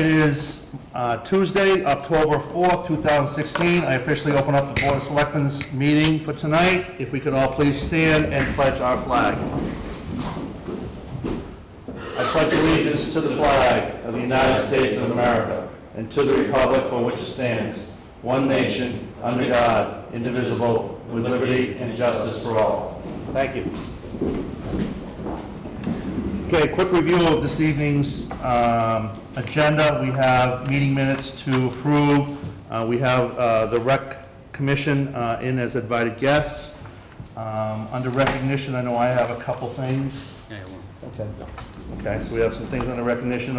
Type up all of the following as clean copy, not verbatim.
It is Tuesday, October 4th, 2016. I officially open up the Board of Selectmen's meeting for tonight. If we could all please stand and pledge our flag. I pledge allegiance to the flag of the United States of America and to the republic for which it stands, one nation, under God, indivisible, with liberty and justice for all. Thank you. Okay, quick review of this evening's agenda. We have meeting minutes to approve. We have the Rec Commission in as invited guests. Under recognition, I know I have a couple things. Okay. Okay, so we have some things under recognition.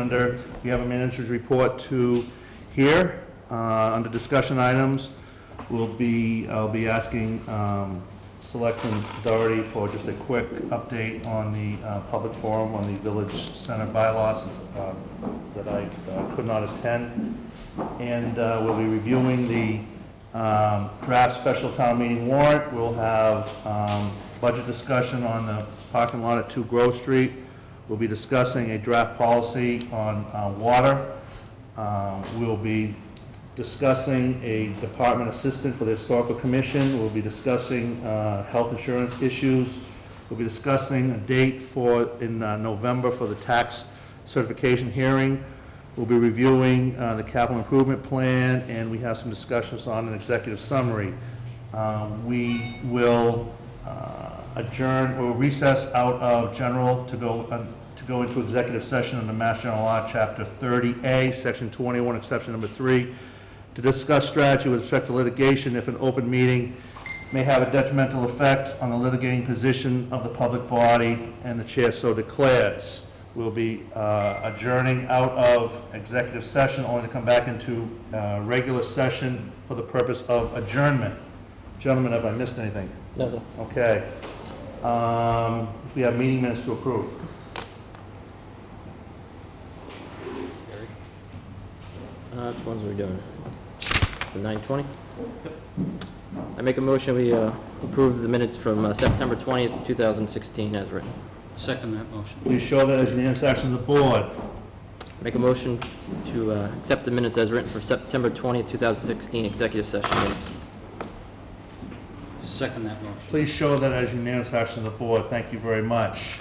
We have a manager's report to hear. Under discussion items, I'll be asking Selectman Doherty for just a quick update on the public forum on the Village Center bylaws that I could not attend. And we'll be reviewing the draft special town meeting warrant. We'll have budget discussion on the parking lot at 2 Grove Street. We'll be discussing a draft policy on water. We'll be discussing a department assistant for the Historical Commission. We'll be discussing health insurance issues. We'll be discussing a date in November for the tax certification hearing. We'll be reviewing the capital improvement plan, and we have some discussions on an executive summary. We will adjourn or recess out of general to go into executive session under Mass General Law, Chapter 30A, Section 21, Exception Number 3, to discuss strategy with respect to litigation if an open meeting may have a detrimental effect on the litigating position of the public body and the chair so declares. We'll be adjourning out of executive session only to come back into regular session for the purpose of adjournment. Gentlemen, have I missed anything? No, sir. Okay. We have meeting minutes to approve. Which ones are we doing? For 9/20? I make a motion we approve the minutes from September 20th, 2016 as written. Second that motion. Please show that as unanimous action of the board. Make a motion to accept the minutes as written for September 20th, 2016 executive session minutes. Second that motion. Please show that as unanimous action of the board. Thank you very much.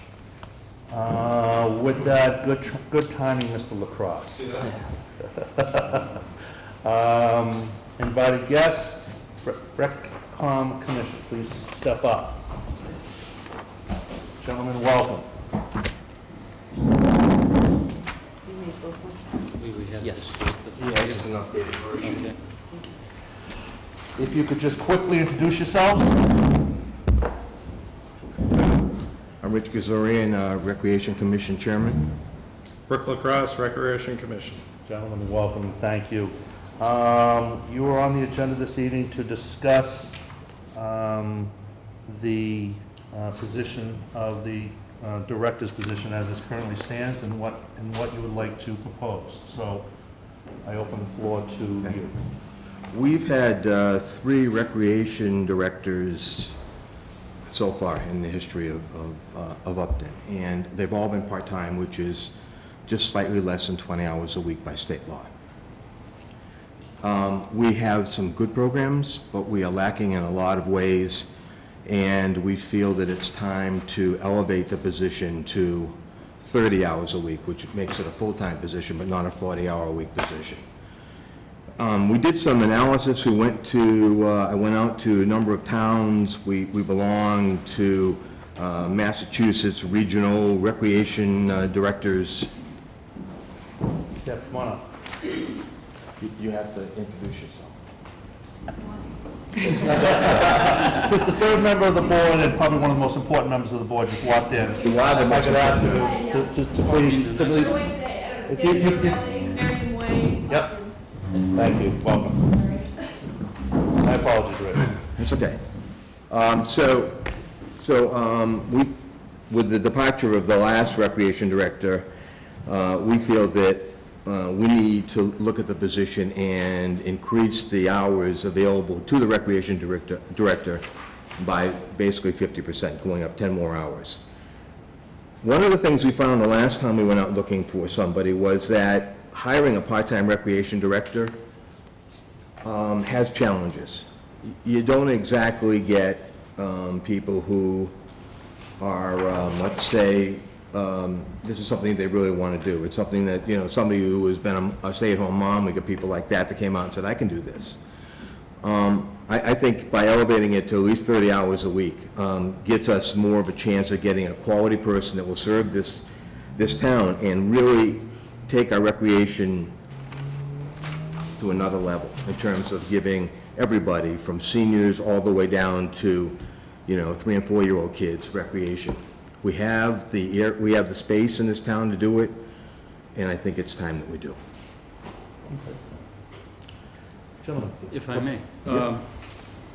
With that, good timing, Mr. LaCrosse. Invited guests, Recom Commission, please step up. Gentlemen, welcome. We had Yes. This is an updated version. Okay. If you could just quickly introduce yourselves. I'm Rich Gazorian, Recreation Commission Chairman. Rick LaCrosse, Recreation Commission. Gentlemen, welcome, thank you. You are on the agenda this evening to discuss the position of the director's position as it currently stands and what you would like to propose. So I open the floor to you. We've had 3 recreation directors so far in the history of Upton, and they've all been part-time, which is just slightly less than 20 hours a week by state law. We have some good programs, but we are lacking in a lot of ways, and we feel that it's time to elevate the position to 30 hours a week, which makes it a full-time position, but not a 40-hour-a-week position. We did some analysis. I went out to a number of towns. We belong to Massachusetts Regional Recreation Directors. Yeah, come on up. You have to introduce yourself. Since the third member of the board and probably one of the most important members of the board just walked in, if I could ask you to please, if you, yep. Thank you, welcome. My apologies, Rich. It's okay. With the departure of the last recreation director, we feel that we need to look at the position and increase the hours available to the recreation director by basically 50%, going up 10 more hours. One of the things we found the last time we went out looking for somebody was that hiring a part-time recreation director has challenges. You don't exactly get people who are, let's say, this is something they really want to do. It's something that, you know, somebody who has been a stay-at-home mom, we get people like that came out and said, I can do this. I think by elevating it to at least 30 hours a week gets us more of a chance of getting a quality person that will serve this town and really take our recreation to another level in terms of giving everybody, from seniors all the way down to, you know, 3- and 4-year-old kids, recreation. We have the space in this town to do it, and I think it's time that we do. Gentlemen. If I may.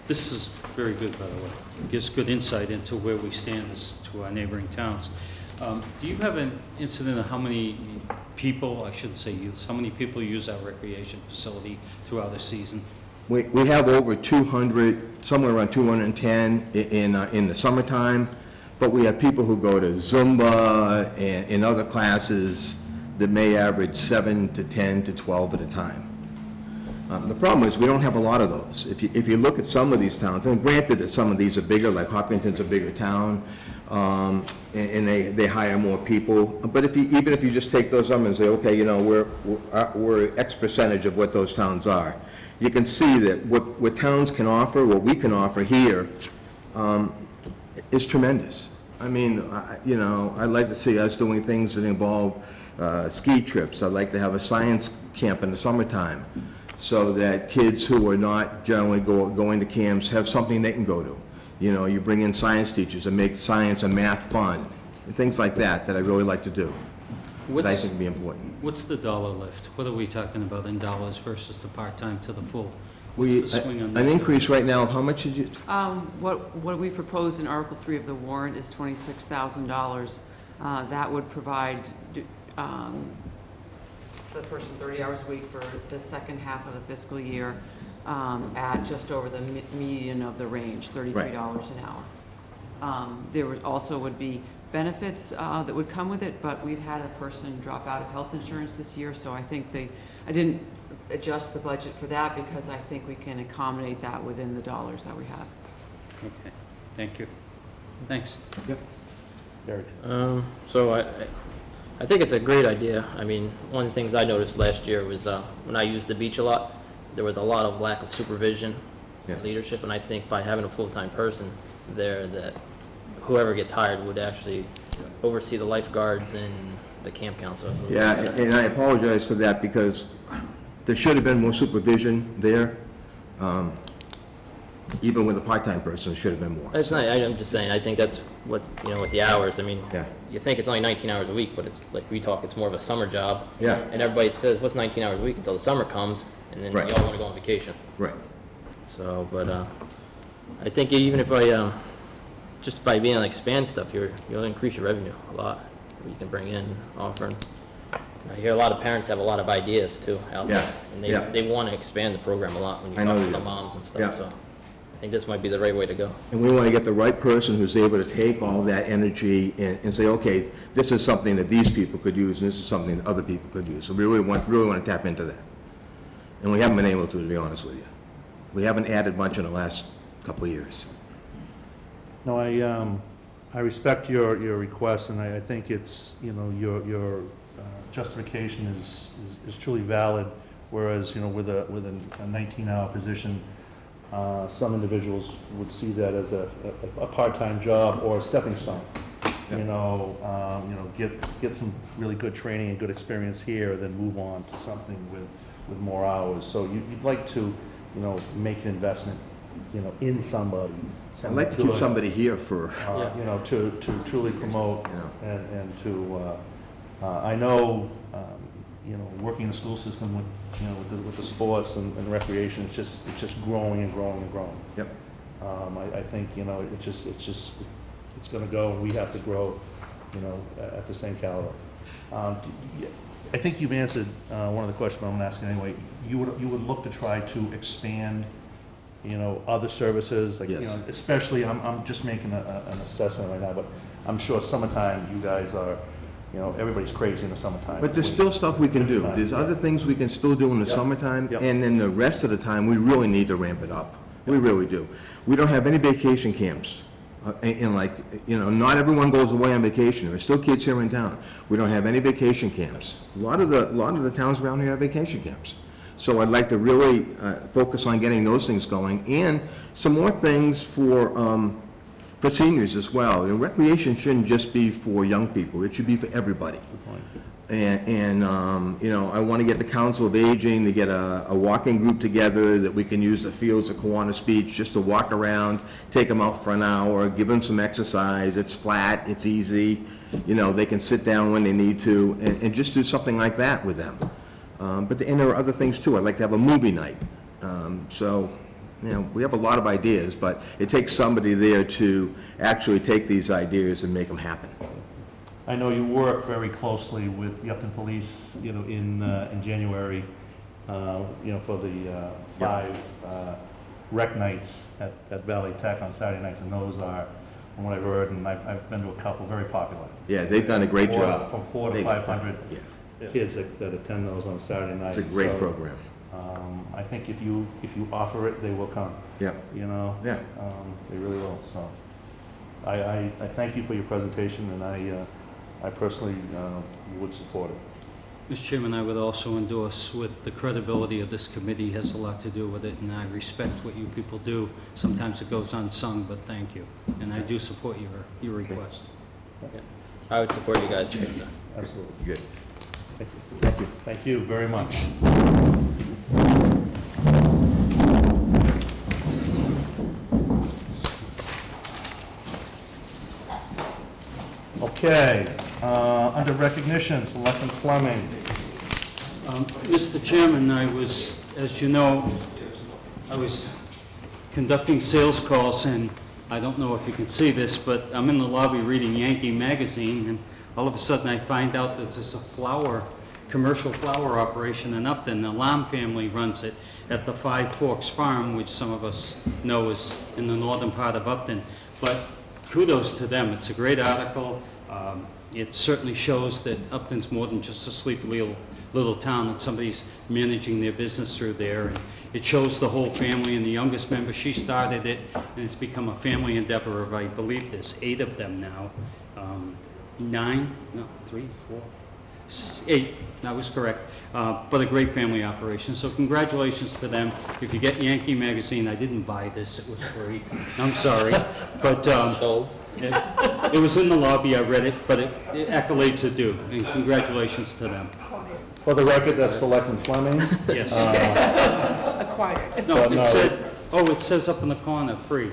This is very good, by the way. It gives good insight into where we stand as to our neighboring towns. Do you have an incident of how many people, I shouldn't say youths, how many people use our recreation facility throughout the season? We have over 200, somewhere around 210 in the summertime, but we have people who go to Zumba and other classes that may average 7 to 10 to 12 at a time. The problem is, we don't have a lot of those. If you look at some of these towns, and granted that some of these are bigger, like Hopkinton's a bigger town, and they hire more people, but even if you just take those numbers and say, okay, you know, we're X percentage of what those towns are, you can see that what towns can offer, what we can offer here, is tremendous. I mean, you know, I'd like to see us doing things that involve ski trips. I'd like to have a science camp in the summertime, so that kids who are not generally going to camps have something they can go to. You know, you bring in science teachers and make science and math fun, and things like that I really like to do, that I think would be important. What's the dollar lift? What are we talking about in dollars versus the part-time to the full? What's the swing on that? An increase right now of how much did you? What we proposed in Article 3 of the warrant is $26,000. That would provide the person 30 hours a week for the second half of the fiscal year at just over the median of the range, $33 an hour. There would be benefits that would come with it, but we've had a person drop out of health insurance this year, so I think I didn't adjust the budget for that because I think we can accommodate that within the dollars that we have. Okay, thank you. Thanks. Yep. Eric. So I think it's a great idea. I mean, one of the things I noticed last year was when I used the beach a lot, there was a lot of lack of supervision and leadership, and I think by having a full-time person there, that whoever gets hired would actually oversee the lifeguards and the camp counselors. Yeah, and I apologize for that, because there should have been more supervision there. Even with a part-time person, there should have been more. It's not, I'm just saying, I think that's what, you know, with the hours, I mean, Yeah. you think it's only 19 hours a week, but it's like we talk, it's more of a summer job. Yeah. And everybody says, what's 19 hours a week until the summer comes, and then Right. you all want to go on vacation. Right. So, but I think even if I, just by being able to expand stuff, you'll increase your revenue a lot. You can bring in, offering. I hear a lot of parents have a lot of ideas too out there. Yeah, And they want to expand the program a lot when you I talk know to they the do. moms and stuff, Yeah. so I think this might be the right way to go. And we want to get the right person who's able to take all that energy and say, okay, this is something that these people could use, and this is something that other people could use. So we really want to tap into that. And we haven't been able to be honest with you. We haven't added much in the last couple of years. No, I respect your request, and I think it's, you know, your justification is truly valid, whereas, you know, with a 19-hour position, some individuals would see that as a part-time job or a stepping stone. You know, get some really good training and good experience here, then move on to something with more hours. So you'd like to, you know, make an investment, you know, in somebody. I'd like to keep somebody here for, You know, to truly promote Yeah. and to, I know, you know, working in the school system with, you know, with the sports and recreation, it's just growing and growing and growing. Yep. I think, you know, it's gonna go, and we have to grow, you know, at the same caliber. I think you've answered one of the questions, but I'm gonna ask it anyway. You would look to try to expand, you know, other services, like, you Yes. know, especially, I'm just making an assessment right now, but I'm sure summertime you guys are, you know, everybody's crazy in the summertime. But there's still stuff we can do. There's other things we can still do in the summertime, Yep. and then the rest of the time, we really need to ramp it up. We really do. We don't have any vacation camps. And like, you know, not everyone goes away on vacation. There's still kids here in town. We don't have any vacation camps. A lot of the towns around here have vacation camps. So I'd like to really focus on getting those things going, and some more things for seniors as well. And recreation shouldn't just be for young people. It should be for everybody. And you know, I want to get the Council of Aging to get a walking group together that we can use the fields at Kiwanis Beach just to walk around, take them out for an hour, give them some exercise. It's flat, it's easy, you know, they can sit down when they need to, and just do something like that with them. And there are other things too. I'd like to have a movie night. So, you know, we have a lot of ideas, but it takes somebody there to actually take these ideas and make them happen. I know you work very closely with the Upton Police, you know, in January, you know, for the 5 rec nights at Valley Tech on Saturday nights, and those are, from what I've heard, and I've been to a couple, very popular. Yeah, they've done a great job. From 400 to 500 kids that attend those on Saturday nights. It's a great So, program. I think if you offer it, they will come. Yeah. You know? Yeah. They really will, so. I thank you for your presentation, and I personally would support it. Mr. Chairman, I would also endorse with the credibility of this committee has a lot to do with it, and I respect what you people do. Sometimes it goes unsung, but thank you. And I do support your request. I would support you guys. Absolutely. Good. Thank you. Thank you. Thank you very much. Okay, under recognition, Selectman Fleming. Mr. Chairman, I was, as you know, I was conducting sales calls, and I don't know if you can see this, but I'm in the lobby reading Yankee magazine, and all of a sudden I find out that there's a commercial flower operation in Upton. The Lam family runs it at the Five Forks Farm, which some of us know is in the northern part of Upton. But kudos to them. It's a great article. It certainly shows that Upton's more than just a sleepy little town, that somebody's managing their business through there. And it shows the whole family, and the youngest member, she started it, and it's become a family endeavor of, I believe there's 8 of them now. 8, that was correct. But a great family operation. So congratulations to them. If you get Yankee magazine, I didn't buy this, it was free. I'm sorry. But Sold. it was in the lobby, I read it, but it accolades are due, and congratulations to them. For the record, that's Selectman Fleming. Yes. Acquired. No, no. it said, it says up in the corner, free.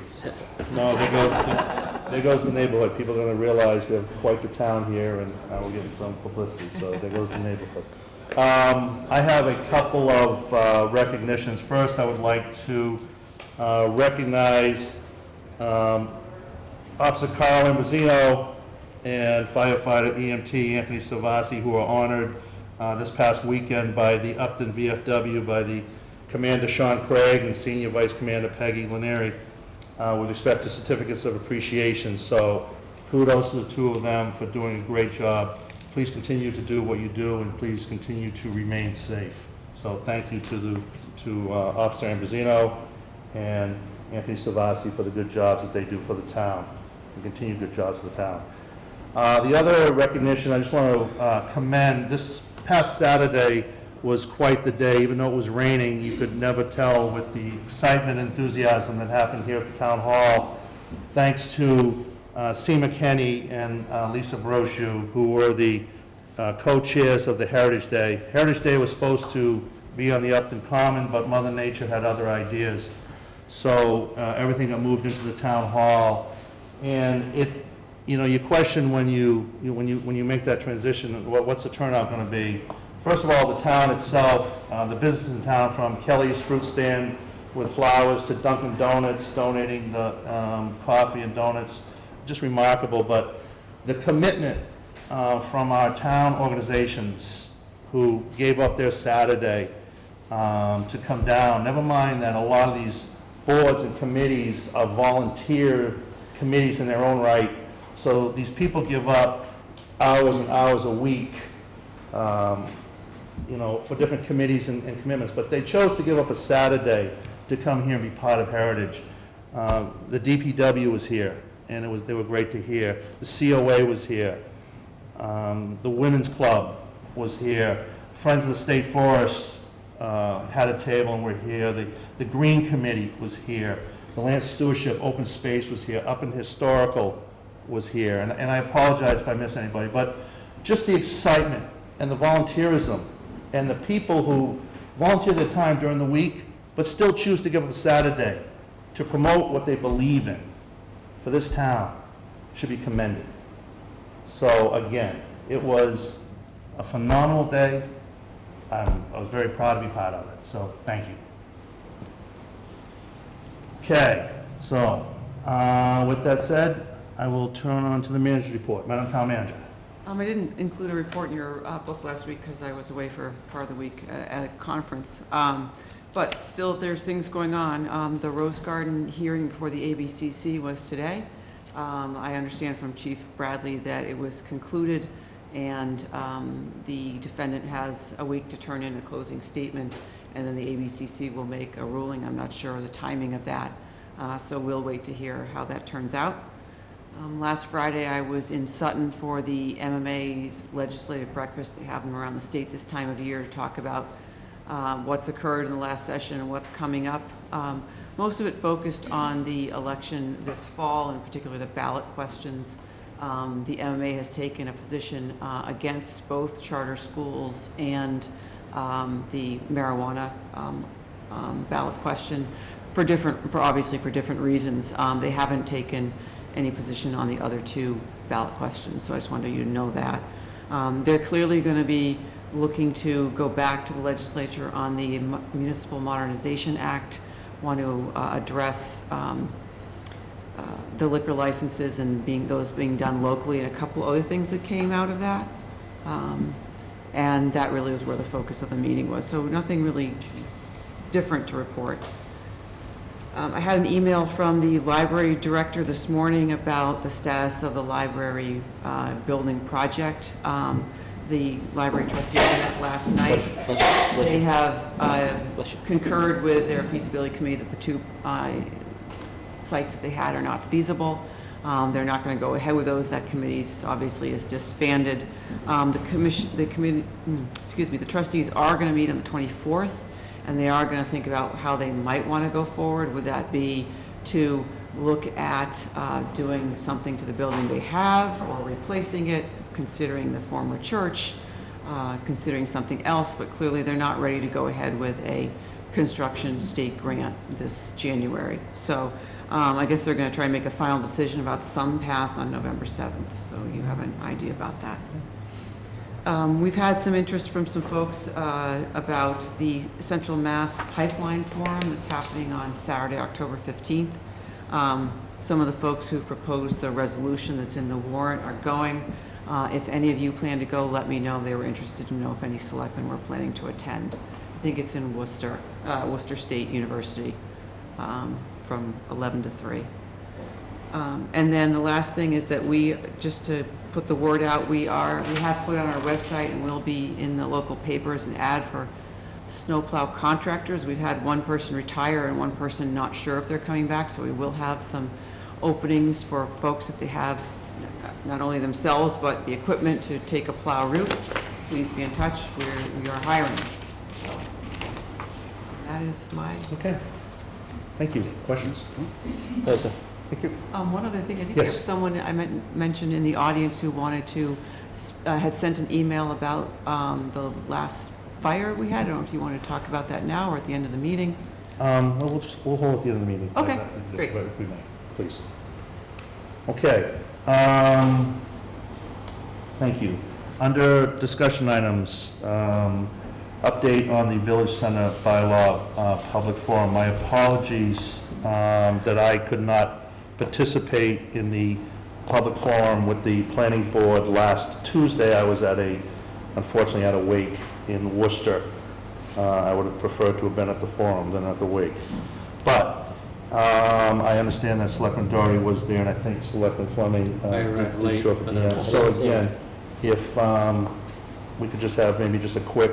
No, there goes the neighborhood. People are going to realize we have quite the town here, and we're getting some publicity, so there goes the neighborhood. I have a couple of recognitions. First, I would like to recognize Officer Carl Ambrosino and firefighter EMT Anthony Savasi, who were honored this past weekend by the Upton VFW, by the Commander Sean Craig and Senior Vice Commander Peggy Laneri, with respect to certificates of appreciation. So kudos to the two of them for doing a great job. Please continue to do what you do, and please continue to remain safe. So thank you to Officer Ambrosino and Anthony Savasi for the good jobs that they do for the town, and continue good jobs for the town. The other recognition, I just want to commend, this past Saturday was quite the day. Even though it was raining, you could never tell with the excitement and enthusiasm that happened here at the town hall, thanks to Seema Kenny and Lisa Brochu, who were the co-chairs of the Heritage Day. Heritage Day was supposed to be on the Upton Common, but Mother Nature had other ideas. So everything got moved into the town hall, and you question when you make that transition, what's the turnout going to be? First of all, the town itself, the businesses in town, from Kelly's Fruit Stand with flowers to Dunkin' Donuts donating the coffee and donuts, just remarkable. But the commitment from our town organizations who gave up their Saturday to come down, never mind that a lot of these boards and committees are volunteer committees in their own right. So these people give up hours and hours a week, you know, for different committees and commitments, but they chose to give up a Saturday to come here and be part of Heritage. The DPW was here, and they were great to hear. The COA was here. The Women's Club was here. Friends of the State Forest had a table and were here. The Green Committee was here. The Land Stewardship Open Space was here. Up in Historical was here. And I apologize if I miss anybody, but just the excitement and the volunteerism and the people who volunteer their time during the week but still choose to give up Saturday to promote what they believe in for this town should be commended. So again, it was a phenomenal day. I was very proud to be part of it, so thank you. Okay, so with that said, I will turn on to the manager's report. Madam Town Manager. I didn't include a report in your book last week because I was away for part of the week at a conference. But still, there's things going on. The Rose Garden hearing before the ABCC was today. I understand from Chief Bradley that it was concluded, and the defendant has a week to turn in a closing statement, and then the ABCC will make a ruling. I'm not sure of the timing of that, so we'll wait to hear how that turns out. Last Friday, I was in Sutton for the MMA's legislative breakfast. They have them around the state this time of year to talk about what's occurred in the last session and what's coming up. Most of it focused on the election this fall, in particular the ballot questions. The MMA has taken a position against both charter schools and the marijuana ballot question obviously for different reasons. They haven't taken any position on the other two ballot questions, so I just wanted you to know that. They're clearly going to be looking to go back to the legislature on the Municipal Modernization Act, want to address the liquor licenses and those being done locally, and a couple other things that came out of that. And that really was where the focus of the meeting was. So nothing really different to report. I had an email from the library director this morning about the status of the library building project. The library trustees met last night. They have concurred with their feasibility committee that the two sites that they had are not feasible. They're not going to go ahead with those. That committee obviously is disbanded. The trustees are going to meet on the 24th, and they are going to think about how they might want to go forward. Would that be to look at doing something to the building they have, or replacing it, considering the former church, considering something else, but clearly they're not ready to go ahead with a construction state grant this January. So I guess they're going to try and make a final decision about some path on November 7th, so you have an idea about that. We've had some interest from some folks about the Central Mass Pipeline Forum that's happening on Saturday, October 15th. Some of the folks who've proposed the resolution that's in the warrant are going. If any of you plan to go, let me know. They were interested to know if any selectmen were planning to attend. I think it's in Worcester State University, from 11 to 3. And then the last thing is that just to put the word out, we have put on our website, and we'll be in the local papers, an ad for snowplow contractors. We've had one person retire and one person not sure if they're coming back, so we will have some openings for folks if they have not only themselves but the equipment to take a plow route. Please be in touch. We are hiring. So that is my... Okay. Thank you. Questions? No, sir. Thank you. One other thing, I think Yes. there's someone I mentioned in the audience who wanted to, had sent an email about the last fire we had. I don't know if you want to talk about that now or at the end of the meeting. Well, we'll hold at the end of the meeting. Okay, If great. we may, please. Okay. Thank you. Under discussion items, update on the Village Center bylaw public forum. My apologies that I could not participate in the public forum with the planning board last Tuesday. I was unfortunately at a wake in Worcester. I would have preferred to have been at the forum than at the wake. But I understand that Selectman Doherty was there, and I think Selectman Fleming. I arrived late, but So again, if we could just have maybe just a quick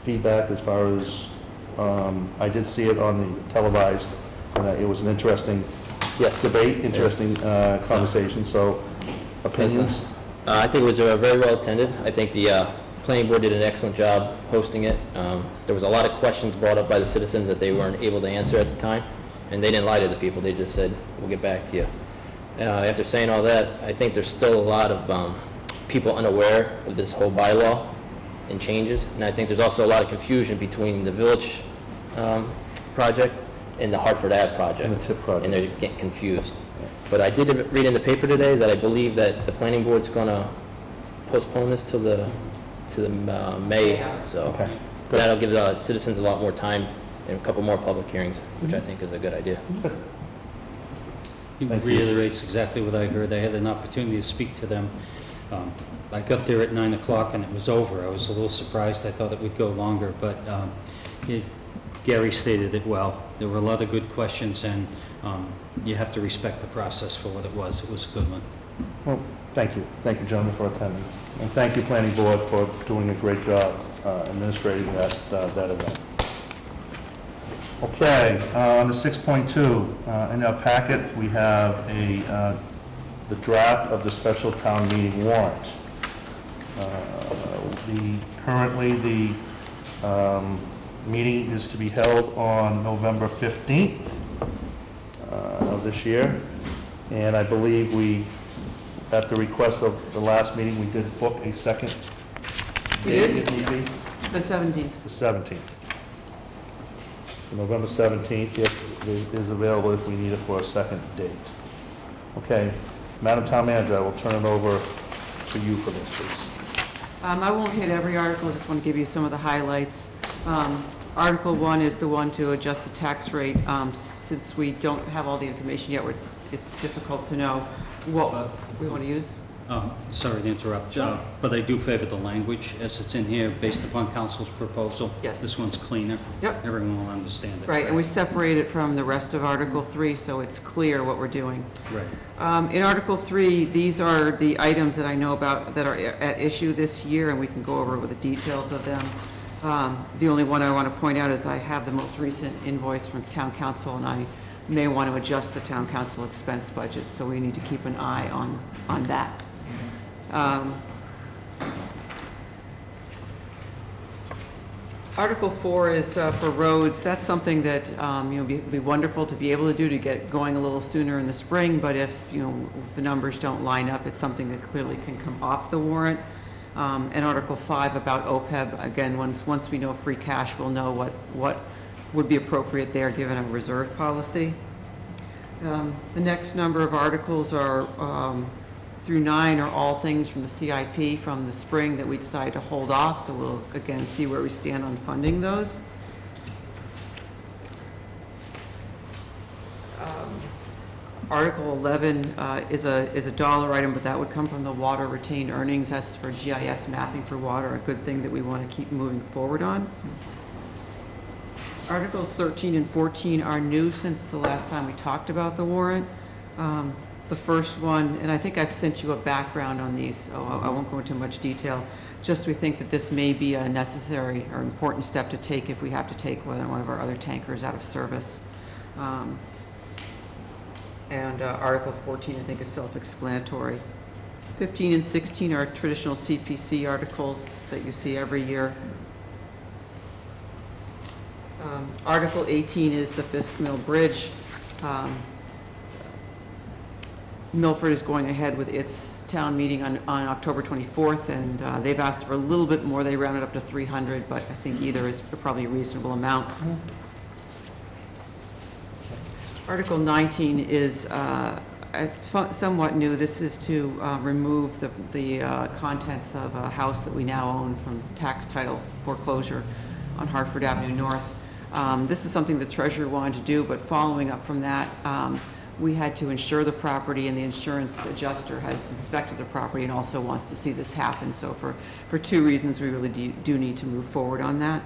feedback as far as, I did see it on the televised, and it was an interesting debate, interesting conversation, so opinions? I think it was very well attended. I think the planning board did an excellent job hosting it. There was a lot of questions brought up by the citizens that they weren't able to answer at the time, and they didn't lie to the people. They just said, we'll get back to you. After saying all that, I think there's still a lot of people unaware of this whole bylaw and changes, and I think there's also a lot of confusion between the village project and the Hartford Ave project. And the TIP project. And they're getting confused. But I did read in the paper today that I believe that the planning board's gonna postpone this till the May, so Okay, good. that'll give the citizens a lot more time and a couple more public hearings, which I think is a good idea. He Thank you. reiterates exactly what I heard. I had an opportunity to speak to them. I got there at 9 o'clock and it was over. I was a little surprised. I thought it would go longer, but Gary stated it well. There were a lot of good questions, and you have to respect the process for what it was. It was a good one. Well, thank you. Thank you, gentlemen, for attending. And thank you, planning board, for doing a great job administrating that event. Okay, on the 6.2, in our packet, we have the draft of the special town meeting warrant. Currently, the meeting is to be held on November 15th of this year, and I believe we, at the request of the last meeting, we did book a second We date, did? if need be, The 17th. the 17th. November 17th, if it is available, if we need it for a second date. Okay, Madam Town Manager, I will turn it over to you for this, please. I won't hit every article, I just want to give you some of the highlights. Article 1 is the one to adjust the tax rate. Since we don't have all the information yet, it's difficult to know what we want to use. Sorry to interrupt. Sure. But I do favor the language as it's in here based upon council's proposal. Yes. This one's cleaner. Yep. Everyone will understand it. Right, and we separate it from the rest of Article 3, so it's clear what we're doing. Right. In Article 3, these are the items that I know about that are at issue this year, and we can go over with the details of them. The only one I want to point out is I have the most recent invoice from town council, and I may want to adjust the town council expense budget, so we need to keep an eye on that. Article 4 is for roads. That's something that, be wonderful to be able to do to get going a little sooner in the spring, but if the numbers don't line up, it's something that clearly can come off the warrant. And Article 5 about OPEB, again, once we know free cash, we'll know what would be appropriate there, given a reserve policy. The next number of articles are through 9 are all things from the CIP from the spring that we decided to hold off, so we'll again see where we stand on funding those. Article 11 is a dollar item, but that would come from the water retained earnings. That's for GIS mapping for water, a good thing that we want to keep moving forward on. Articles 13 and 14 are new since the last time we talked about the warrant. The first one, and I think I've sent you a background on these, so I won't go into much detail. Just we think that this may be a necessary or important step to take if we have to take one of our other tankers out of service. And Article 14, I think, is self-explanatory. 15 and 16 are traditional CPC articles that you see every year. Article 18 is the Fisk Mill Bridge. Milford is going ahead with its town meeting on October 24th, and they've asked for a little bit more. They rounded up to 300, but I think either is probably a reasonable amount. Article 19 is somewhat new. This is to remove the contents of a house that we now own from tax title foreclosure on Hartford Avenue North. This is something the treasurer wanted to do, but following up from that, we had to insure the property, and the insurance adjuster has inspected the property and also wants to see this happen. So for two reasons, we really do need to move forward on that.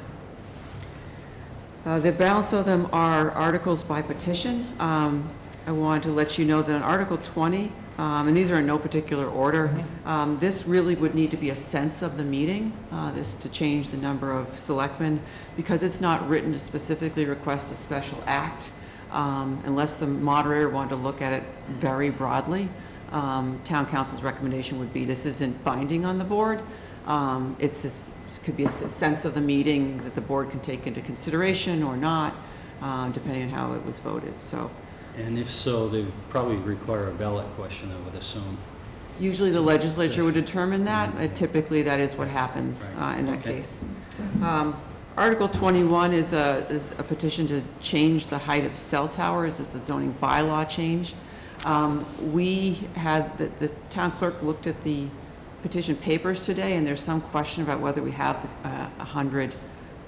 The balance of them are articles by petition. I wanted to let you know that on Article 20, and these are in no particular order. This really would need to be a sense of the meeting, this to change the number of selectmen, because it's not written to specifically request a special act, unless the moderator wanted to look at it very broadly. Town council's recommendation would be this isn't binding on the board. It's this, could be a sense of the meeting that the board can take into consideration or not, depending on how it was voted, so. And if so, they would probably require a ballot question, I would assume. Usually the legislature would determine that. Typically, that is what happens in that Okay. case. Article 21 is a petition to change the height of cell towers. It's a zoning bylaw change. We had, the town clerk looked at the petition papers today, and there's some question about whether we have 100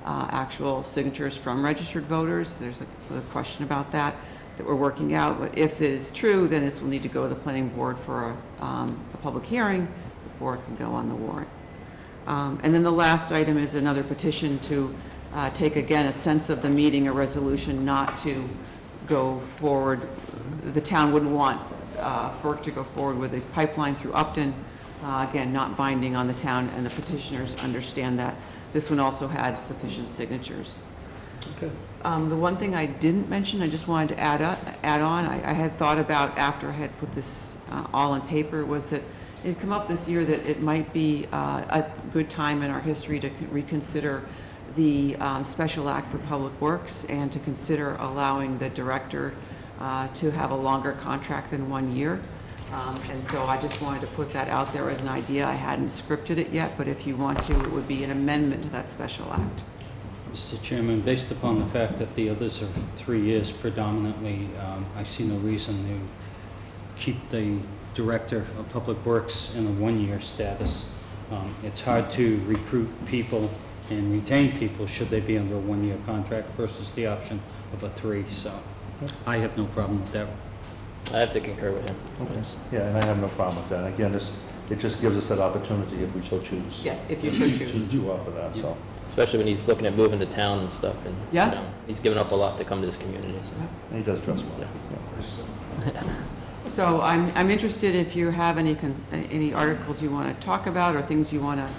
actual signatures from registered voters. There's a question about that we're working out. But if it is true, then this will need to go to the planning board for a public hearing before it can go on the warrant. And then the last item is another petition to take, again, a sense of the meeting, a resolution not to go forward. The town wouldn't want FERC to go forward with a pipeline through Upton. Again, not binding on the town, and the petitioners understand that. This one also had sufficient signatures. Okay. The one thing I didn't mention, I just wanted to add on, I had thought about after I had put this all on paper, was that it had come up this year that it might be a good time in our history to reconsider the Special Act for Public Works and to consider allowing the director to have a longer contract than 1 year. And so I just wanted to put that out there as an idea. I hadn't scripted it yet, but if you want to, it would be an amendment to that special act. Mr. Chairman, based upon the fact that the others are 3 years predominantly, I see no reason to keep the Director of Public Works in a 1-year status. It's hard to recruit people and retain people should they be under a 1-year contract versus the option of a 3, so I have no problem with that. I have to concur with him. Okay. Yeah, and I have no problem with that. Again, it just gives us that opportunity if we so choose. Yes, if you so choose. To offer that, so. Especially when he's looking at moving to town and stuff, and, Yeah. you know, he's given up a lot to come to this community, so. And he does dress well. Yeah. So I'm interested if you have any articles you want to talk about or things you want to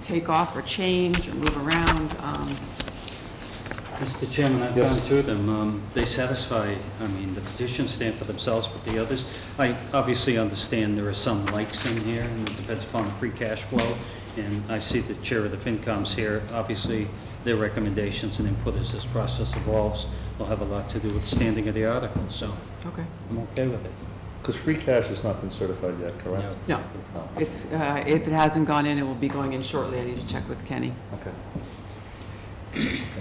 take off or change or move around. Mr. Chairman, I've Yes. gone through them. They satisfy, I mean, the petitions stand for themselves, but the others, I obviously understand there are some likes in here, and it depends upon the free cash flow. And I see the chair of the FinCom's here. Obviously, their recommendations and input as this process evolves will have a lot to do with the standing of the article, so Okay. I'm okay with it. Because free cash has not been certified yet, correct? No, No. it's, if it hasn't gone in, it will be going in shortly. I need to check with Kenny. Okay,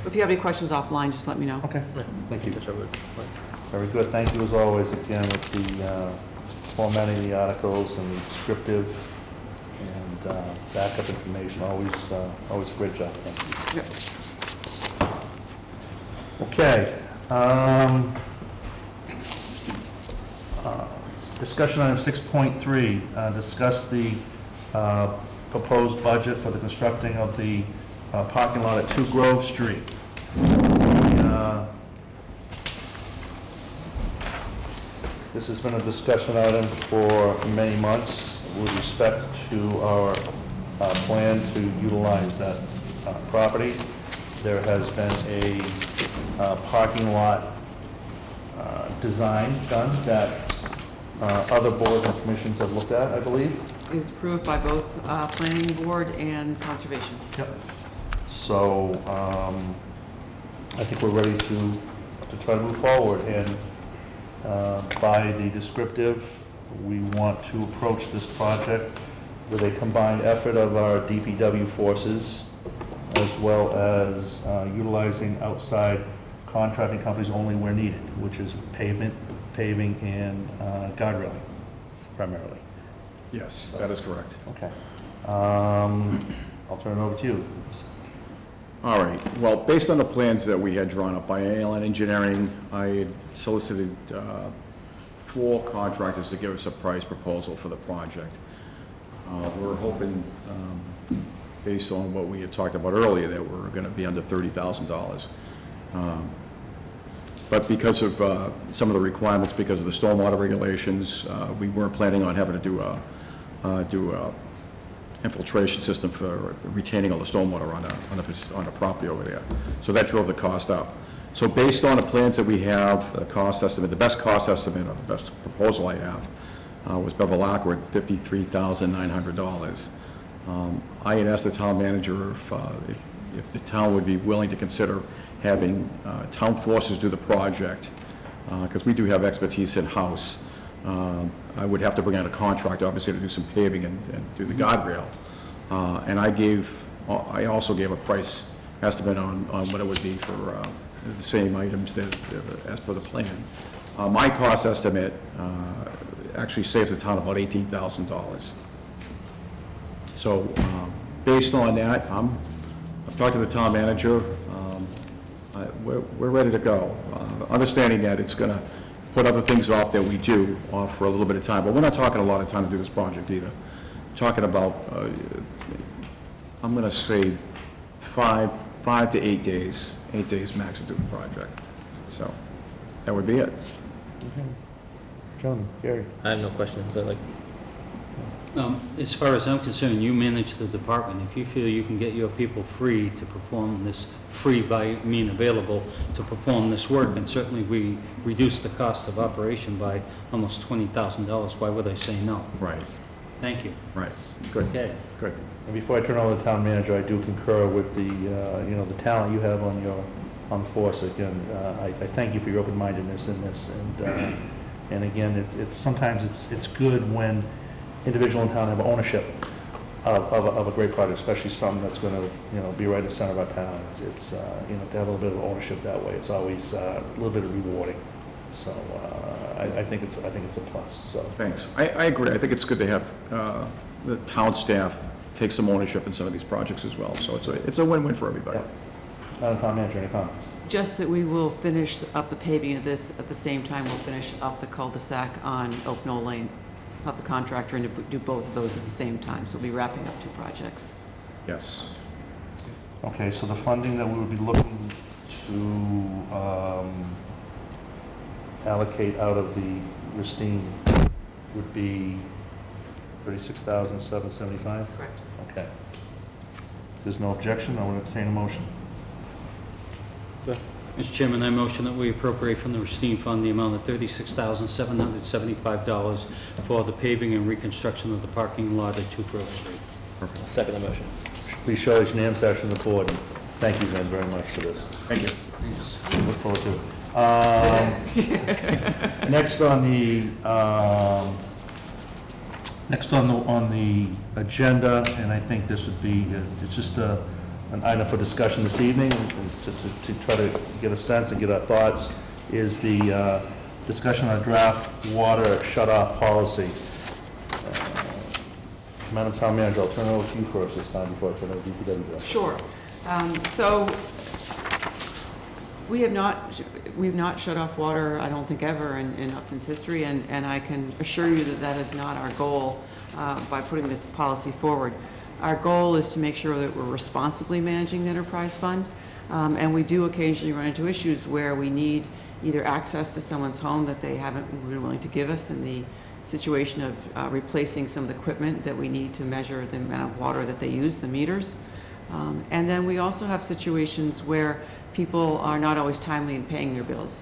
If you have any questions offline, just let me know. okay, thank you. Which I would- Very good, thank you as always, again, with the formatting of the articles and the descriptive and backup information, always a great job, thank you. Yep. Okay. Discussion item 6.3, discuss the proposed budget for the constructing of the parking lot at 2 Grove Street. This has been a discussion item for many months with respect to our plan to utilize that property. There has been a parking lot design done that other boards and commissions have looked at, I believe. It's approved by both planning board and conservation. Yep. So, I think we're ready to try to move forward, and by the descriptive, we want to approach this project with a combined effort of our DPW forces, as well as utilizing outside contracting companies only where needed, which is paving, and guardrailing primarily. Yes, that is correct. Okay. I'll turn it over to you. All right, well, based on the plans that we had drawn up by ALN Engineering, I had solicited 4 contractors to give us a price proposal for the project. We're hoping, based on what we had talked about earlier, that we're going to be under $30,000. But because of some of the requirements, because of the stormwater regulations, we weren't planning on having to do a infiltration system for retaining all the stormwater on the property over there. So that drove the cost up. So based on the plans that we have, the cost estimate, the best cost estimate, or the best proposal I have, was Bevilacqua at $53,900. I had asked the town manager if the town would be willing to consider having town forces do the project, because we do have expertise in-house. I would have to bring out a contract, obviously, to do some paving and do the guardrail. And I also gave a price estimate on what it would be for the same items that, as per the plan. My cost estimate actually saves the town about $18,000. So based on that, I've talked to the town manager. We're ready to go. Understanding that it's going to put other things off that we do off for a little bit of time, but we're not talking a lot of time to do this project either. Talking about, I'm going to say 5 to 8 days, 8 days max to do the project. So that would be it. Gentlemen, Gary? I have no questions. As far as I'm concerned, you manage the department. If you feel you can get your people free to perform this, free by mean available to perform this work, and certainly we reduce the cost of operation by almost $20,000, why would I say no? Right, Thank you. right. Good, Okay. good. And before I turn over to the town manager, I do concur with the, the talent you have on force. Again, I thank you for your open-mindedness in this, and again, sometimes it's good when individual in town have ownership of a great project, especially something that's going to, be right in the center of our town. It's to have a little bit of ownership that way, it's always a little bit rewarding. So I think it's a plus. So Thanks. I agree. I think it's good to have the town staff take some ownership in some of these projects as well. So it's a win-win for everybody. Town manager, any comments? Just that we will finish up the paving of this at the same time we'll finish up the cul-de-sac on Oak Knoll Lane. Have the contractor and to do both of those at the same time, so we'll be wrapping up 2 projects. Yes. Okay, so the funding that we would be looking to allocate out of the Ristine would be $36,775? Correct. Okay. If there's no objection, I will entertain a motion. Mr. Chairman, I motion that we appropriate from the Ristine Fund the amount of $36,775 for the paving and reconstruction of the parking lot at 2 Grove Street. Second the motion. Please show as unanimous action of the board. Thank you, Ben, very much for this. Thank you. Look forward to it. Next on the agenda, and I think this would be, it's just an item for discussion this evening, just to try to get a sense and get our thoughts, is the discussion on draft water shut-off policy. Madam Town Manager, I'll turn it over to you first this time before I turn it over to DPW Director. Sure. So we've not shut off water, I don't think ever in Upton's history, and I can assure you that that is not our goal by putting this policy forward. Our goal is to make sure that we're responsibly managing the enterprise fund, and we do occasionally run into issues where we need either access to someone's home that they haven't been willing to give us in the situation of replacing some of the equipment that we need to measure the amount of water that they use, the meters. And then we also have situations where people are not always timely in paying their bills.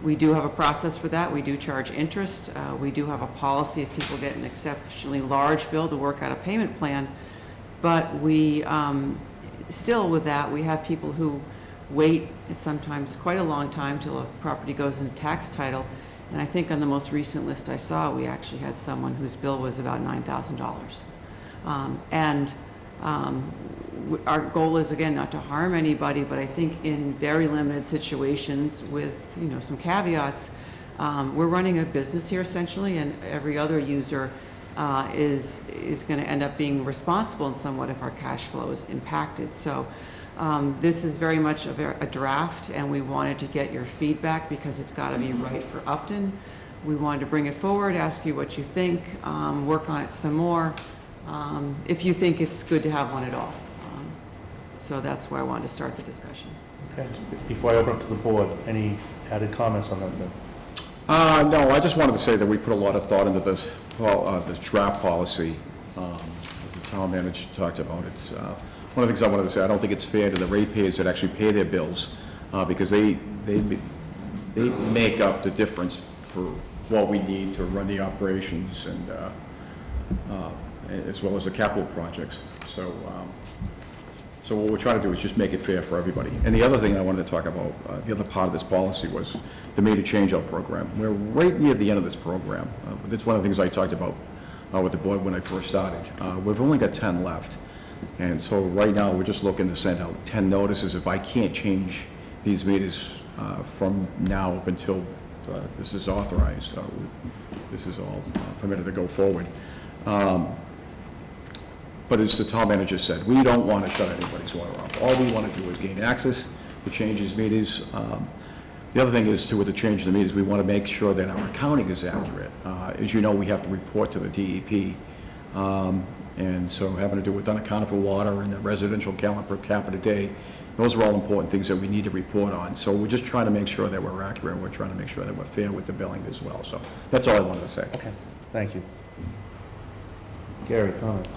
We do have a process for that. We do charge interest. We do have a policy if people get an exceptionally large bill to work out a payment plan. But we, still with that, we have people who wait, it's sometimes quite a long time till a property goes into tax title. And I think on the most recent list I saw, we actually had someone whose bill was about $9,000. Our goal is, again, not to harm anybody, but I think in very limited situations with, some caveats, we're running a business here essentially, and every other user is going to end up being responsible in somewhat if our cash flow is impacted. So this is very much a draft, and we wanted to get your feedback because it's got to be right for Upton. We wanted to bring it forward, ask you what you think, work on it some more, if you think it's good to have one at all. So that's where I wanted to start the discussion. Okay, before I open up to the board, any added comments on that? No, I just wanted to say that we put a lot of thought into this, this draft policy, as the town manager talked about. It's, one of the things I wanted to say, I don't think it's fair to the ratepayers that actually pay their bills, because they make up the difference for what we need to run the operations and, as well as the capital projects. So what we're trying to do is just make it fair for everybody. And the other thing I wanted to talk about, the other part of this policy was the meter change-out program. We're right near the end of this program. That's one of the things I talked about with the board when I first started. We've only got 10 left. And so right now, we're just looking to send out 10 notices if I can't change these meters from now up until this is authorized. This is all permitted to go forward. But as the town manager said, we don't want to shut anybody's water off. All we want to do is gain access to change these meters. The other thing is, too, with the change in the meters, we want to make sure that our accounting is accurate. As you know, we have to report to the DEP. And so having to do with unaccounted for water and the residential gallon per capita day, those are all important things that we need to report on. So we're just trying to make sure that we're accurate. We're trying to make sure that we're fair with the billing as well. So that's all I wanted to say. Okay, thank you. Gary, comments?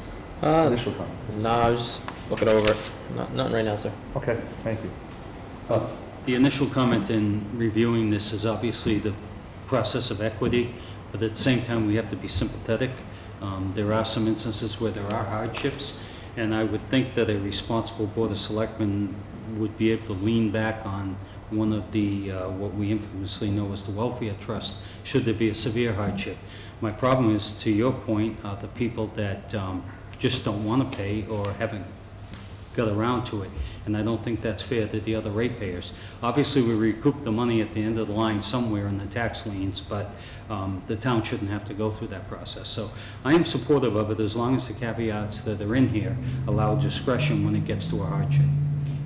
Initial comments? No, I was just looking over it. Nothing right now, sir. Okay, thank you. The initial comment in reviewing this is obviously the process of equity, but at the same time, we have to be sympathetic. There are some instances where there are hardships, and I would think that a responsible Board of Selectmen would be able to lean back on one of the, what we infamously know as the welfare trust, should there be a severe hardship. My problem is, to your point, the people that just don't want to pay or haven't got around to it, and I don't think that's fair to the other ratepayers. Obviously, we recoup the money at the end of the line somewhere in the tax liens, but the town shouldn't have to go through that process. So I am supportive of it as long as the caveats that are in here allow discretion when it gets to a hardship.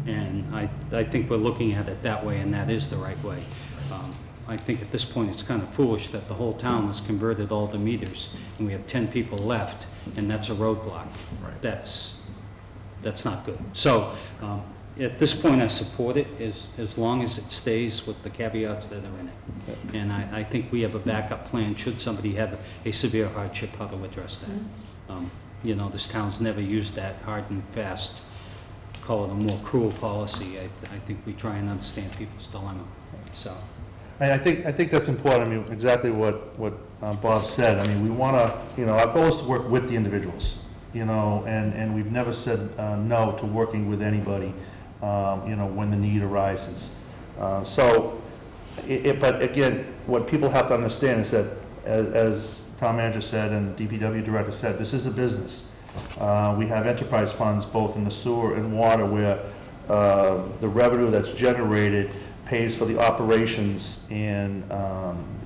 And I think we're looking at it that way, and that is the right way. I think at this point it's kind of foolish that the whole town has converted all the meters, and we have 10 people left, and that's a roadblock. Right. That's not good. So at this point, I support it as long as it stays with the caveats that are in it. And I think we have a backup plan should somebody have a severe hardship, how to address that. You know, this town's never used that hard and fast, call it a more cruel policy. I think we try and understand people's dilemma, so. I think that's important. I mean, exactly what Bob said. I mean, we want to, you know, our goal is to work with the individuals, you know, and we've never said no to working with anybody, you know, when the need arises. But again, what people have to understand is that, as town manager said and DPW director said, this is a business. We have enterprise funds both in the sewer and water where the revenue that's generated pays for the operations and,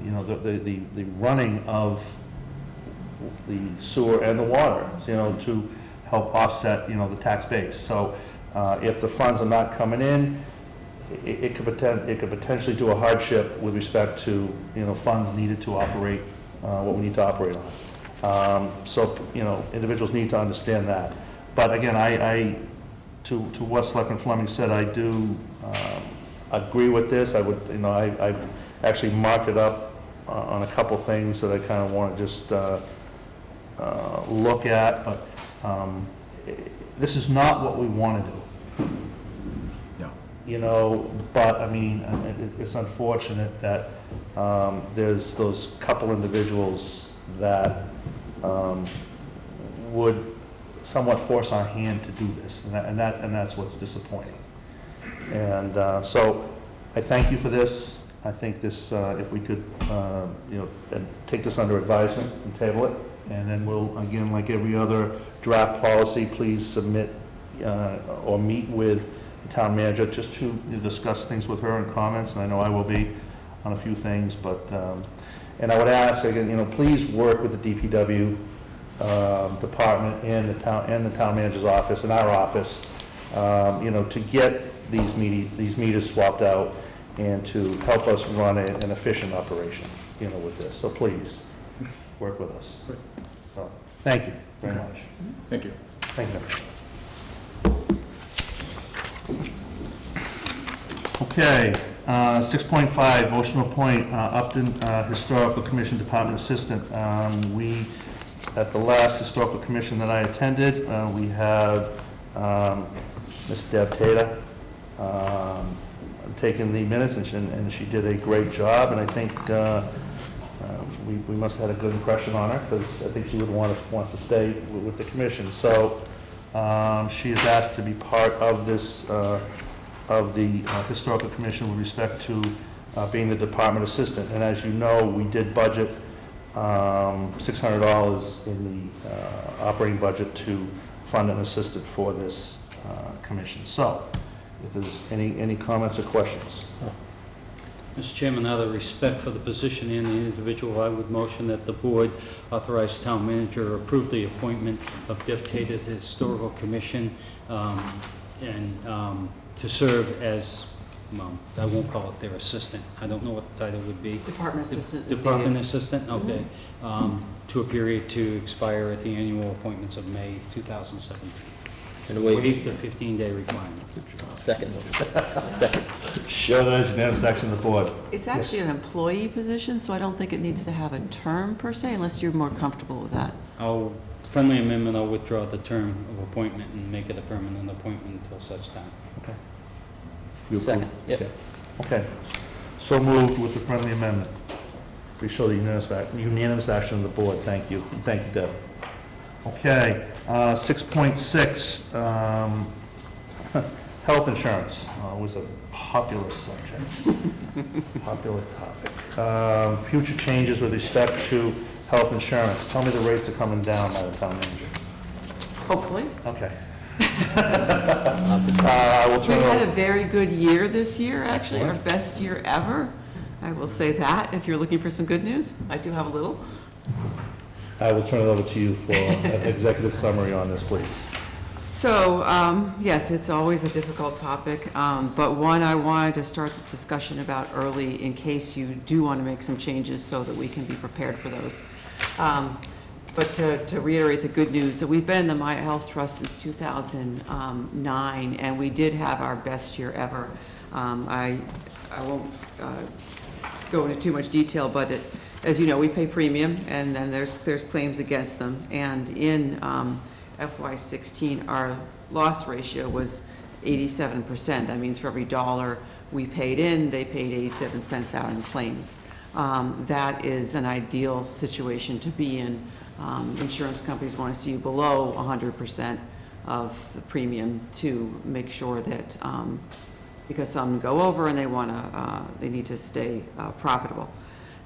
you know, the running of the sewer and the water, you know, to help offset, you know, the tax base. So if the funds are not coming in, it could potentially do a hardship with respect to, you know, funds needed to operate what we need to operate on. So, you know, individuals need to understand that. But again, to what Selectman Fleming said, I do agree with this. I would, you know, I've actually marked it up on a couple things that I kind of want to just look at, but this is not what we want to do. Yeah. You know, but I mean, it's unfortunate that there's those couple individuals that would somewhat force our hand to do this, and that's what's disappointing. And so I thank you for this. I think this, if we could, you know, take this under advisement and table it, and then we'll, again, like every other draft policy, please submit or meet with the town manager just to discuss things with her and comments, and I know I will be on a few things, but, and I would ask, again, you know, please work with the DPW department and the town manager's office and our office, you know, to get these meters swapped out and to help us run an efficient operation, you know, with this. So please, work with us. So, thank you very much. Thank you. Thank you. Okay, 6.5, motion to appoint Upton Historical Commission Department Assistant. We, at the last Historical Commission that I attended, we had Ms. Deb Tater taking the minutes, and she did a great job, and I think we must have had a good impression on her, because I think she would wants to stay with the commission. So she is asked to be part of this, of the Historical Commission with respect to being the department assistant. And as you know, we did budget $600 in the operating budget to fund an assistant for this commission. So, if there's any comments or questions? Mr. Chairman, out of respect for the position and the individual, I would motion that the board authorize town manager approve the appointment of Deb Tater to the Historical Commission and to serve as, well, I won't call it their assistant. I don't know what the title would be. Department assistant. is the- Department assistant, okay. To a period to expire at the annual appointments of May 2017. And waive, Waive the 15-day requirement. second, second. Show that as unanimous action of the board. It's actually an employee position, so I don't think it needs to have a term per se, unless you're more comfortable with that. I'll, friendly amendment, I'll withdraw the term of appointment and make it a permanent appointment until such time. Okay. You approve? Second, yep. Okay. So moved with the friendly amendment. We show the unanimous action of the board. Thank you. Thank you, Deb. Okay, 6.6, health insurance was a popular subject, popular topic. Future changes with respect to health insurance. Tell me the rates are coming down by the town manager. Hopefully. Okay. I will We turn it had a over. very good year this year, actually, our Excellent. best year ever. I will say that, if you're looking for some good news. I do have a little. I will turn it over to you for an executive summary on this, please. So, yes, it's always a difficult topic, but one I wanted to start the discussion about early in case you do want to make some changes so that we can be prepared for those. But to reiterate the good news, that we've been in the Maya Health Trust since 2009, and we did have our best year ever. I won't go into too much detail, but as you know, we pay premium, and then there's claims against them. And in FY16, our loss ratio was 87%. That means for every dollar we paid in, they paid 87 cents out in claims. That is an ideal situation to be in. Insurance companies want to see you below 100% of the premium to make sure that, because some go over and they need to stay profitable.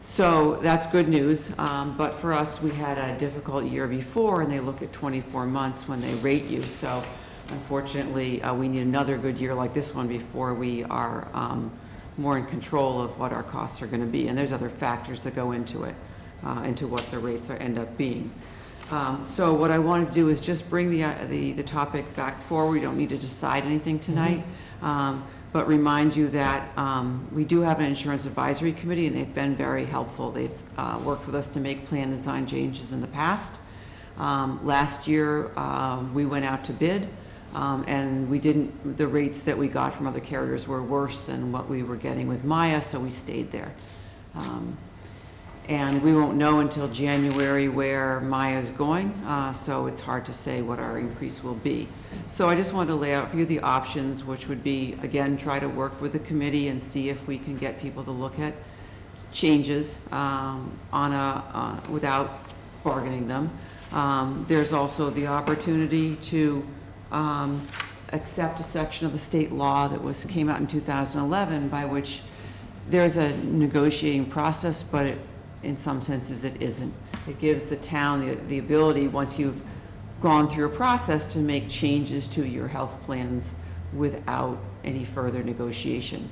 So that's good news, but for us, we had a difficult year before, and they look at 24 months when they rate you. So unfortunately, we need another good year like this one before we are more in control of what our costs are going to be. And there's other factors that go into it, into what the rates end up being. So what I wanted to do is just bring the topic back forward. We don't need to decide anything tonight. But remind you that we do have an insurance advisory committee, and they've been very helpful. They've worked with us to make plan design changes in the past. Last year, we went out to bid, and the rates that we got from other carriers were worse than what we were getting with Maya, so we stayed there. And we won't know until January where Maya's going, so it's hard to say what our increase will be. So I just wanted to lay out for you the options, which would be, again, try to work with the committee and see if we can get people to look at changes without bargaining them. There's also the opportunity to accept a section of the state law that came out in 2011, by which there's a negotiating process, but in some senses it isn't. It gives the town the ability, once you've gone through a process, to make changes to your health plans without any further negotiation.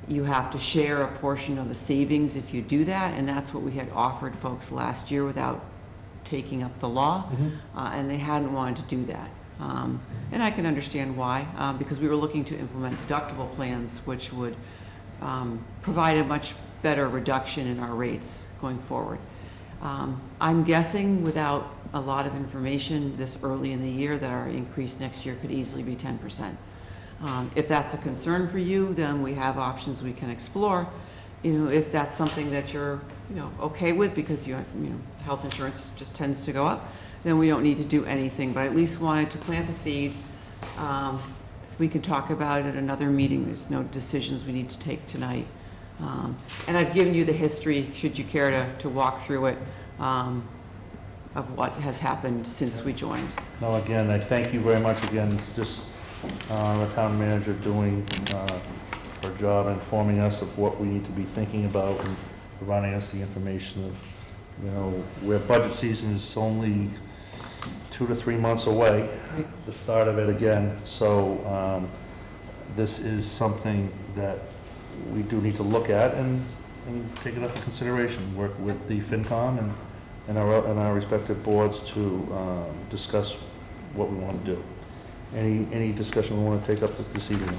You have to share a portion of the savings if you do that, and that's what we had offered folks last year without taking up the law, and they hadn't wanted to do that. And I can understand why, because we were looking to implement deductible plans, which would provide a much better reduction in our rates going forward. I'm guessing, without a lot of information this early in the year, that our increase next year could easily be 10%. If that's a concern for you, then we have options we can explore. If that's something that you're, okay with, because health insurance just tends to go up, then we don't need to do anything, but I at least wanted to plant the seed. We can talk about it at another meeting. There's no decisions we need to take tonight. And I've given you the history, should you care to walk through it, of what has happened since we joined. No, again, I thank you very much again, just the town manager doing her job, informing us of what we need to be thinking about and providing us the information of, where budget season is only 2 to 3 months away, Right. the start of it again. So this is something that we do need to look at and take it up for consideration, work with the FinCom and our respective boards to discuss what we want to do. Any discussion we want to take up this evening?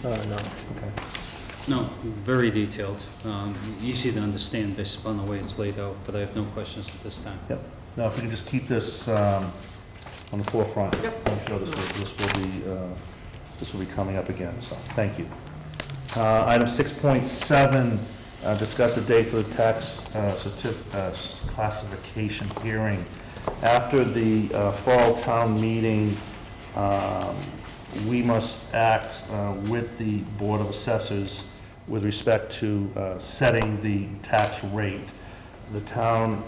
No. Okay. No, very detailed, easy to understand based upon the way it's laid out, but I have no questions at this time. Yep. Now, if we can just keep this on the forefront. Yep. I'm sure this will be coming up again, so thank you. Item 6.7, discuss a date for the tax classification hearing. After the fall town meeting, we must act with the Board of Assessors with respect to setting the tax rate. The town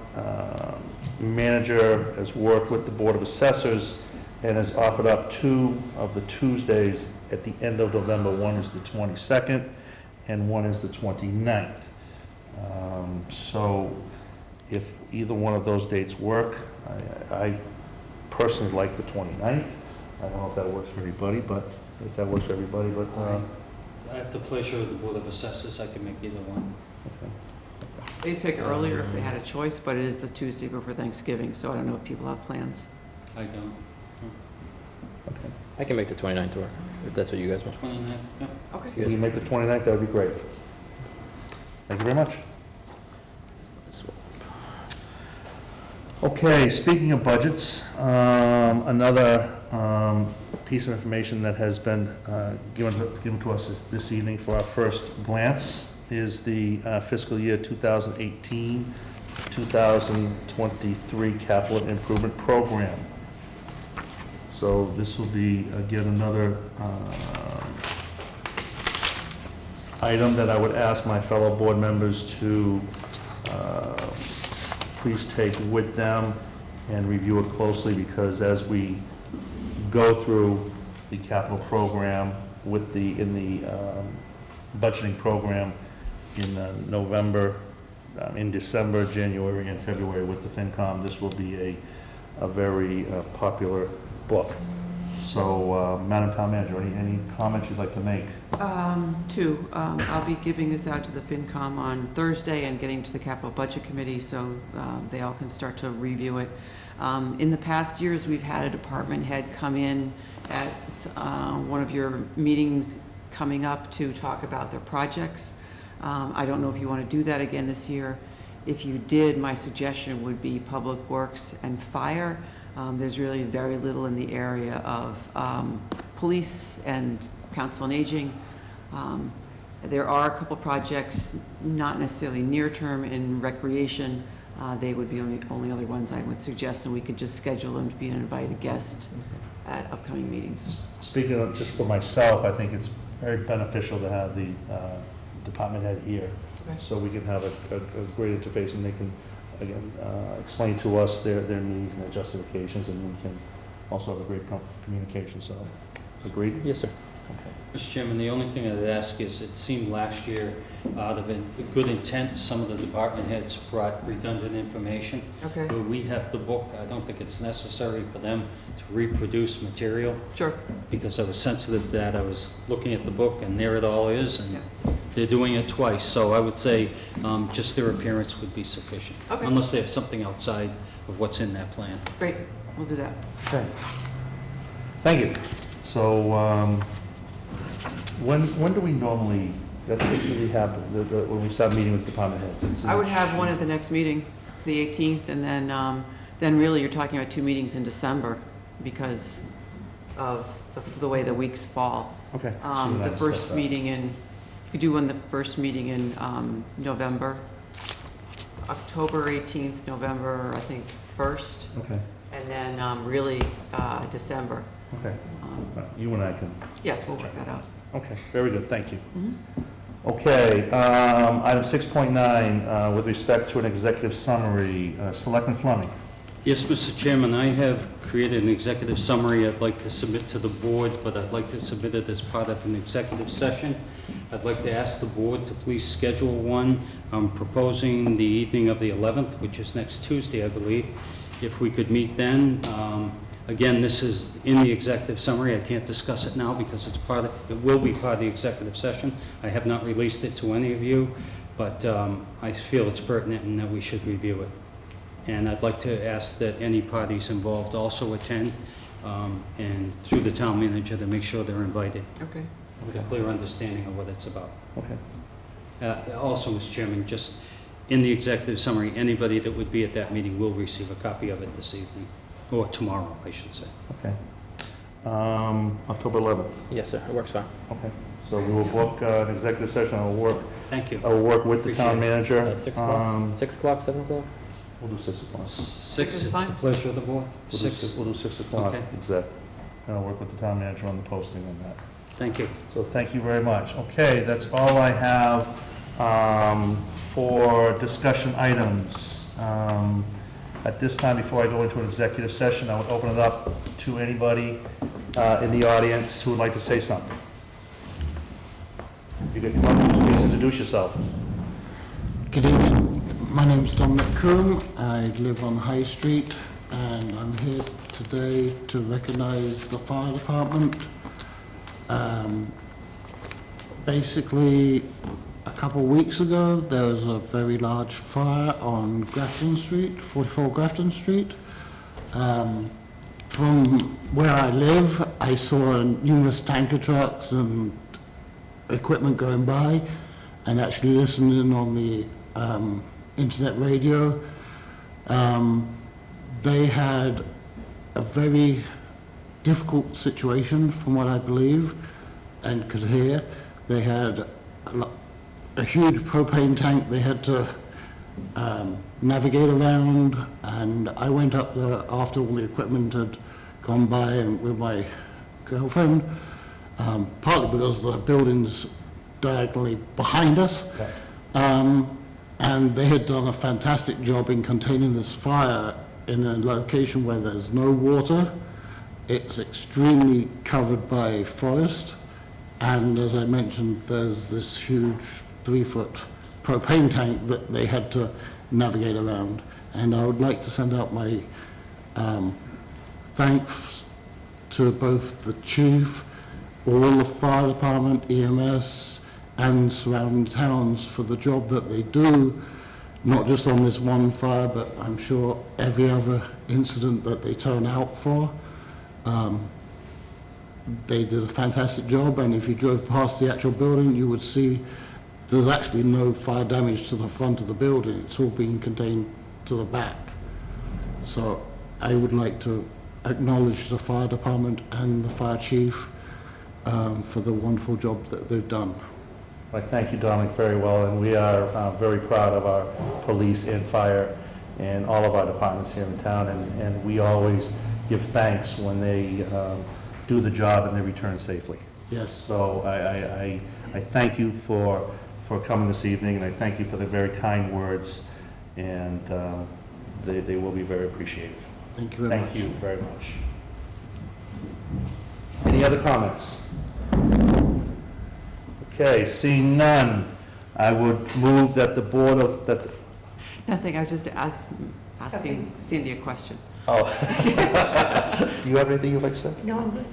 manager has worked with the Board of Assessors and has offered up 2 of the Tuesdays at the end of November. One is the 22nd and one is the 29th. So if either one of those dates work, I personally like the 29th. I don't know if that works for everybody, but if that works for everybody, but, I have the pleasure of the Board of Assessors, I can make either one. okay. They'd pick earlier if they had a choice, but it is the Tuesday before Thanksgiving, so I don't know if people have plans. I don't. Okay. I can make the 29th work, if that's what you guys want. 29th, yeah. Okay. If you make the 29th, that would be great. Thank you very much. Okay, speaking of budgets, another piece of information that has been given to us this evening for our first glance is the fiscal year 2018-2023 capital improvement program. So this will be, again, another item that I would ask my fellow board members to please take with them and review it closely, because as we go through the capital program in the budgeting program in November, in December, January, and February with the FinCom, this will be a very popular book. So, Madam Town Manager, any comments you'd like to make? 2. I'll be giving this out to the FinCom on Thursday and getting to the Capital Budget Committee so they all can start to review it. In the past years, we've had a department head come in at one of your meetings coming up to talk about their projects. I don't know if you want to do that again this year. If you did, my suggestion would be Public Works and Fire. There's really very little in the area of police and council on aging. There are a couple projects, not necessarily near-term, in recreation. They would be only other ones I would suggest, and we could just schedule them to be an invited guest at upcoming meetings. Speaking of, just for myself, I think it's very beneficial to have the department head here, Okay. so we can have a great interface, and they can, again, explain to us their needs and their justifications, and we can also have a great communication, so, agreed? Yes, sir. Okay. Mr. Chairman, the only thing I'd ask is, it seemed last year, out of a good intent, some of the department heads brought redundant information. Okay, But we have the book, I don't think it's necessary for them to reproduce material, sure. because I was sensitive to that. I was looking at the book, and there it all is, and they're doing it twice. So I would say just their appearance would be sufficient. Okay. Unless they have something outside of what's in that plan. Great, we'll do that. Okay. Thank you. So, when do we normally, that usually happen, when we start meeting with department heads? I would have one at the next meeting, the 18th, and then really you're talking about 2 meetings in December because of the way the weeks fall. Okay. The first meeting in, you could do the first meeting in November, October 18th, November, I think, 1st, Okay, and then really December. okay. You and I can, Yes, we'll work that out. okay, very good, thank you. Mhm. Okay, item 6.9, with respect to an executive summary, Selectman Fleming. Yes, Mr. Chairman, I have created an executive summary I'd like to submit to the board, but I'd like to submit it as part of an executive session. I'd like to ask the board to please schedule one. I'm proposing the evening of the 11th, which is next Tuesday, I believe. If we could meet then. Again, this is in the executive summary. I can't discuss it now because it will be part of the executive session. I have not released it to any of you, but I feel it's pertinent and that we should review it. And I'd like to ask that any parties involved also attend, and through the town manager to make sure they're invited Okay. with a clear understanding of what it's about. Okay. Also, Mr. Chairman, just in the executive summary, anybody that would be at that meeting will receive a copy of it this evening, or tomorrow, I should say. Okay. October 11th. Yes, sir, it works fine. Okay. So we will book an executive session. I Thank you. will work with the town Appreciate manager. 6 o'clock, 6 o'clock, 7 o'clock? We'll do 6 o'clock. 6, is it's fine. the pleasure of the board. We'll do 6. We'll do 6 o'clock, Okay. exec. And I'll work with the town manager on the posting on that. Thank you. So thank you very much. Okay, that's all I have for discussion items. At this time, before I go into an executive session, I would open it up to anybody in the audience who would like to say something. You can come up, please introduce yourself. Good evening. My name's Dominic Coombe. I live on High Street, and I'm here today to recognise the fire department. Basically, a couple of weeks ago, there was a very large fire on Grafton Street, 44 Grafton Street. From where I live, I saw numerous tanker trucks and equipment going by, and actually listened in on the internet radio. They had a very difficult situation, from what I believe and could hear. They had a huge propane tank they had to navigate around, and I went up there after all the equipment had gone by and with my girlfriend, partly because the building's diagonally behind us. And they had done a fantastic job in containing this fire in a location where there's no water. It's extremely covered by forest, and as I mentioned, there's this huge 3-foot propane tank that they had to navigate around. And I would like to send out my thanks to both the chief, all the fire department, EMS, and surrounding towns for the job that they do, not just on this one fire, but I'm sure every other incident that they turn out for. They did a fantastic job, and if you drove past the actual building, you would see there's actually no fire damage to the front of the building. It's all being contained to the back. So I would like to acknowledge the fire department and the fire chief for the wonderful job that they've done. I thank you, Dominic, very well, and we are very proud of our police and fire and all of our departments here in town, and we always give thanks when they do the job and they return safely. Yes. So I thank you for coming this evening, and I thank you for the very kind words, and they will be very appreciated. Thank you very much. Thank you very much. Any other comments? Okay, seeing none, I would move that the Board of, Nothing, I was just asking Cindy a question. oh. Do you have anything you'd like to say? No, I'm good.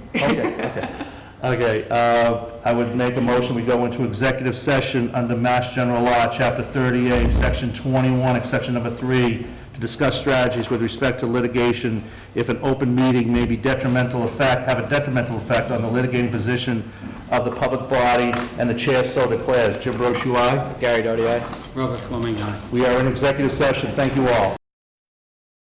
Okay, I would make a motion, we go into executive session under Mass General Law, Chapter 38, Section 21, Exception Number 3, to discuss strategies with respect to litigation if an open meeting may be have a detrimental effect on the litigating position of the public body, and the chair so declares. Jim Brochu, aye. Gary Doty, aye. Robert Fleming, aye. We are in executive session. Thank you all.